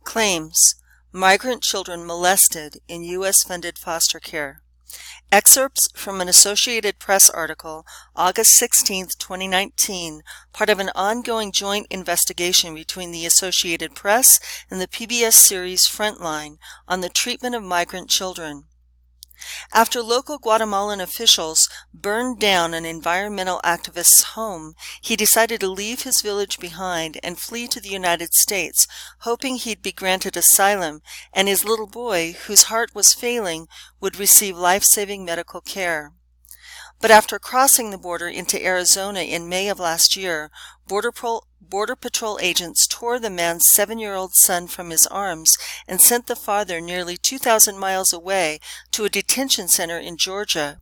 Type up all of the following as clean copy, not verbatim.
Claims: Migrant children molested in U.S.-funded foster care. Excerpts from an Associated Press article, August 16, 2019, part of an ongoing joint investigation between the Associated Press and the PBS series Frontline on the treatment of migrant children. After local Guatemalan officials burned down an environmental activist's home, he decided to leave his village behind and flee to the United States, hoping he'd be granted asylum and his little boy, whose heart was failing, would receive life-saving medical care. But after crossing the border into Arizona in May of last year, Border Patrol agents tore the man's 7-year-old son from his arms and sent the father nearly 2,000 miles away to a detention center in Georgia.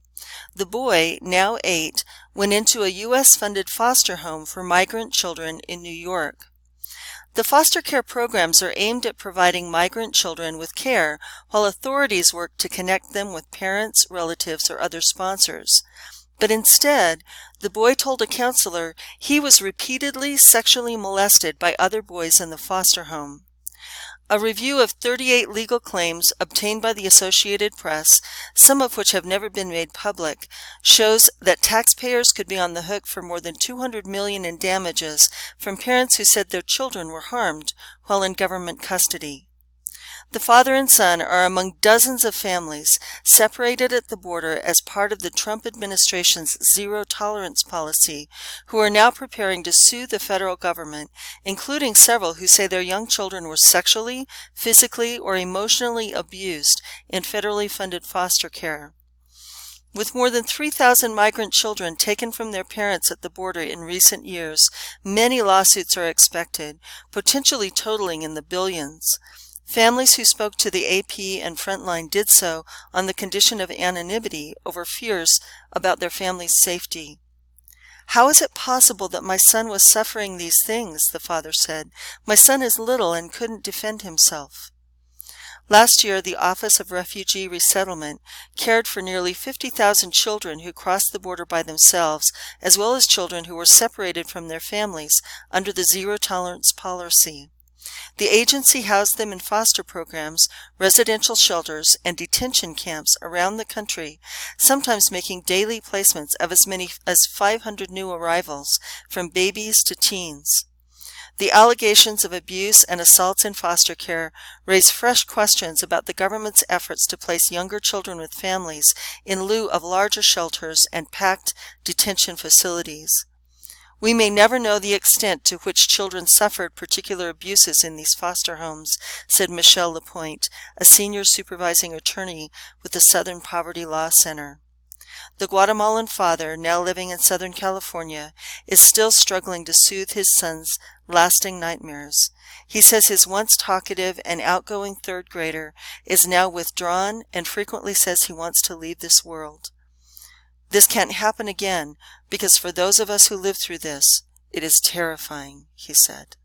The boy, now 8, went into a U.S.-funded foster home for migrant children in New York. The foster care programs are aimed at providing migrant children with care, while authorities work to connect them with parents, relatives, or other sponsors. But instead, the boy told a counselor he was repeatedly sexually molested by other boys in the foster home. A review of 38 legal claims obtained by the Associated Press, some of which have never been made public, shows that taxpayers could be on the hook for more than $200 million in damages from parents who said their children were harmed while in government custody. The father and son are among dozens of families separated at the border as part of the Trump administration's zero-tolerance policy, who are now preparing to sue the federal government, including several who say their young children were sexually, physically, or emotionally abused in federally funded foster care. With more than 3,000 migrant children taken from their parents at the border in recent years, many lawsuits are expected, potentially totaling in the billions. Families who spoke to the AP and Frontline did so on the condition of anonymity over fears about their family's safety. "How is it possible that my son was suffering these things?" the father said. "My son is little and couldn't defend himself." Last year, the Office of Refugee Resettlement cared for nearly 50,000 children who crossed the border by themselves, as well as children who were separated from their families under the zero-tolerance policy. The agency housed them in foster programs, residential shelters, and detention camps around the country, sometimes making daily placements of as many as 500 new arrivals, from babies to teens. The allegations of abuse and assaults in foster care raise fresh questions about the government's efforts to place younger children with families in lieu of larger shelters and packed detention facilities. "We may never know the extent to which children suffered particular abuses in these foster homes," said Michelle Lapointe, a senior supervising attorney with the Southern Poverty Law Center. The Guatemalan father, now living in Southern California, is still struggling to soothe his son's lasting nightmares. He says his once talkative and outgoing third grader is now withdrawn and frequently says he wants to leave this world. "This can't happen again, because for those of us who lived through this, it is terrifying," he said.